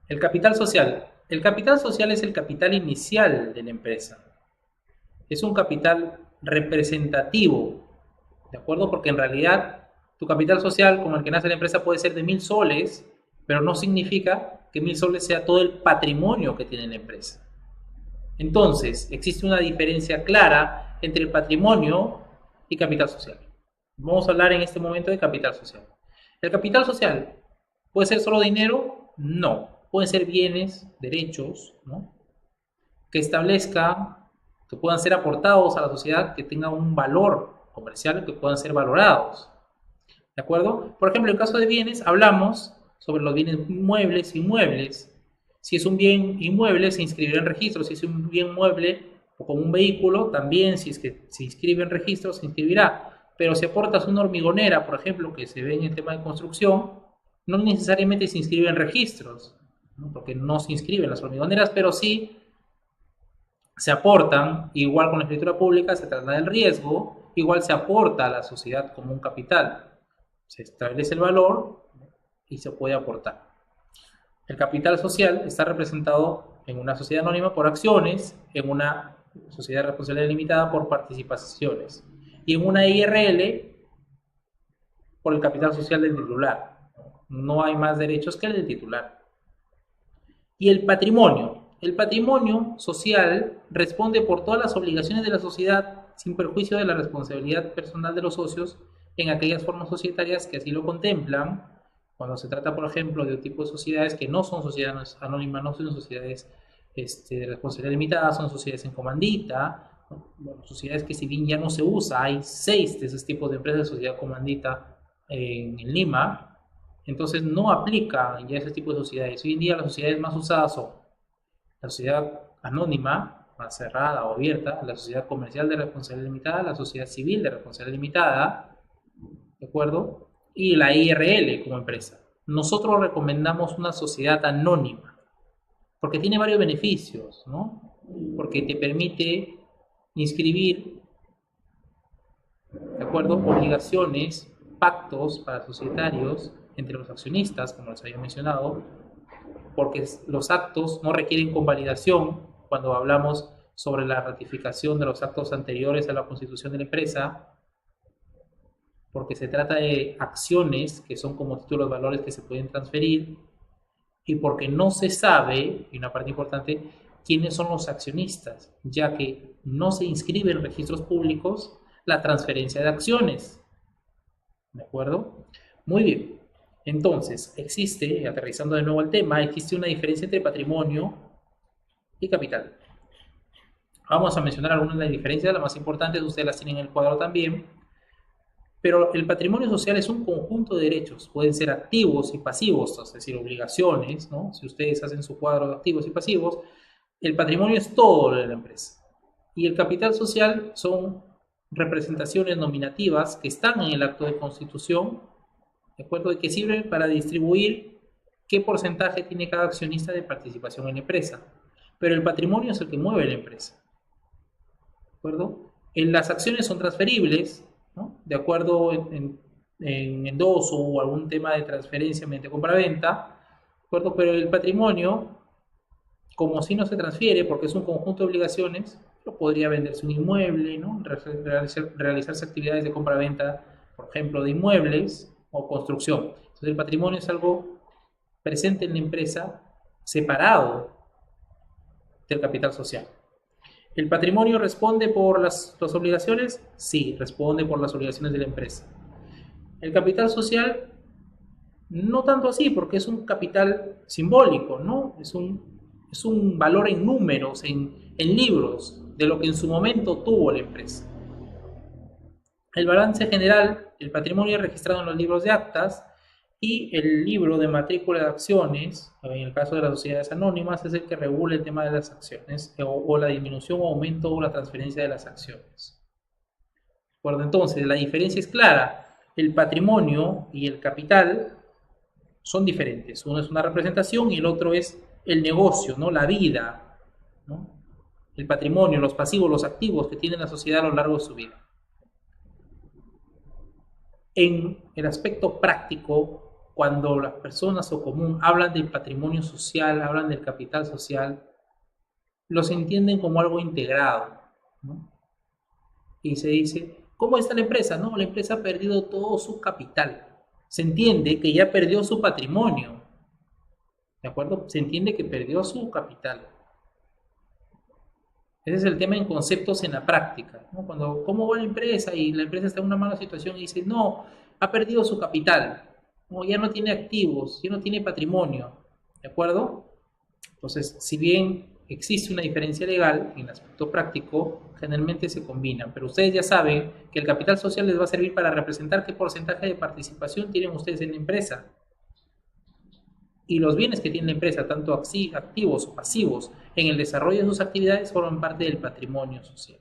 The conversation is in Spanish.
El capital social. El capital social es el capital inicial de la empresa. Es un capital representativo, ¿de acuerdo? Porque en realidad tu capital social con el que nace la empresa puede ser de 1.000 soles, pero no significa que 1.000 soles sea todo el patrimonio que tiene la empresa. Entonces, existe una diferencia clara entre el patrimonio y capital social. Vamos a hablar en este momento de capital social. ¿El capital social puede ser solo dinero? No. Pueden ser bienes, derechos, ¿no? Que establezca, que puedan ser aportados a la sociedad, que tengan un valor comercial, que puedan ser valorados. ¿De acuerdo? Por ejemplo, en el caso de bienes, hablamos sobre los bienes muebles e inmuebles. Si es un bien inmueble, se inscribirá en registro. Si es un bien mueble o como un vehículo, también, si es que se inscribe en registro, se inscribirá. Pero si aportas una hormigonera, por ejemplo, que se ve en el tema de construcción, no necesariamente se inscribe en registros, ¿no? Porque no se inscriben las hormigoneras, pero sí se aportan, igual con la escritura pública, se trata del riesgo, igual se aporta a la sociedad como un capital. Se establece el valor y se puede aportar. El capital social está representado en una sociedad anónima por acciones, en una sociedad de responsabilidad limitada por participaciones y en una IRL por el capital social del titular. No hay más derechos que el del titular. Y el patrimonio. El patrimonio social responde por todas las obligaciones de la sociedad sin perjuicio de la responsabilidad personal de los socios en aquellas formas societarias que así lo contemplan. Cuando se trata, por ejemplo, de un tipo de sociedades que no son sociedades anónimas, no son sociedades de responsabilidad limitada, son sociedades en comandita, ¿no? Bueno, sociedades que si bien ya no se usa, hay 6 de esos tipos de empresas de sociedad comandita en Lima, entonces no aplica ya ese tipo de sociedades. Hoy en día las sociedades más usadas son la sociedad anónima, más cerrada o abierta, la sociedad comercial de responsabilidad limitada, la sociedad civil de responsabilidad limitada, ¿de acuerdo? Y la IRL como empresa. Nosotros recomendamos una sociedad anónima, porque tiene varios beneficios, ¿no? Porque te permite inscribir, ¿de acuerdo? Obligaciones, pactos para societarios entre los accionistas, como les había mencionado, porque los actos no requieren convalidación cuando hablamos sobre la ratificación de los actos anteriores a la constitución de la empresa, porque se trata de acciones que son como títulos de valores que se pueden transferir y porque no se sabe, y una parte importante, quiénes son los accionistas, ya que no se inscribe en registros públicos la transferencia de acciones. ¿De acuerdo? Muy bien. Entonces, existe, aterrizando de nuevo al tema, existe una diferencia entre patrimonio y capital. Vamos a mencionar algunas de las diferencias, las más importantes, ustedes las tienen en el cuadro también. Pero el patrimonio social es un conjunto de derechos, pueden ser activos y pasivos, es decir, obligaciones, ¿no? Si ustedes hacen su cuadro de activos y pasivos, el patrimonio es todo lo de la empresa. Y el capital social son representaciones nominativas que están en el acto de constitución, ¿de acuerdo? Y que sirven para distribuir qué porcentaje tiene cada accionista de participación en la empresa. Pero el patrimonio es el que mueve la empresa, ¿de acuerdo? Las acciones son transferibles, ¿no? De acuerdo en endoso o algún tema de transferencia mediante compraventa, ¿de acuerdo? Pero el patrimonio, como si no se transfiere, porque es un conjunto de obligaciones, podría venderse un inmueble, ¿no? Realizarse actividades de compraventa, por ejemplo, de inmuebles o construcción. Entonces el patrimonio es algo presente en la empresa separado del capital social. ¿El patrimonio responde por las obligaciones? Sí, responde por las obligaciones de la empresa. El capital social, no tanto así, porque es un capital simbólico, ¿no? Es un valor en números, en libros, de lo que en su momento tuvo la empresa. El balance general, el patrimonio es registrado en los libros de actas y el libro de matrícula de acciones, en el caso de las sociedades anónimas, es el que regula el tema de las acciones o la disminución o aumento o la transferencia de las acciones. ¿De entonces, la diferencia es clara. El patrimonio y el capital son diferentes. Uno es una representación y el otro es el negocio, ¿no? La vida, ¿no? El patrimonio, los pasivos, los activos que tiene la sociedad a lo largo de su vida. En el aspecto práctico, cuando las personas o común hablan del patrimonio social, hablan del capital social, los entienden como algo integrado, ¿no? Y se dice, ¿cómo está la empresa? No, la empresa ha perdido todo su capital. Se entiende que ya perdió su patrimonio, ¿de acuerdo? Se entiende que perdió su capital. Ese es el tema en conceptos en la práctica, ¿no? Cuando, ¿cómo va la empresa? Y la empresa está en una mala situación y dice, no, ha perdido su capital, no, ya no tiene activos, ya no tiene patrimonio, ¿de acuerdo? Entonces, si bien existe una diferencia legal, en el aspecto práctico, generalmente se combinan, pero ustedes ya saben que el capital social les va a servir para representar qué porcentaje de participación tienen ustedes en la empresa. Y los bienes que tiene la empresa, tanto activos o pasivos, en el desarrollo de sus actividades, forman parte del patrimonio social.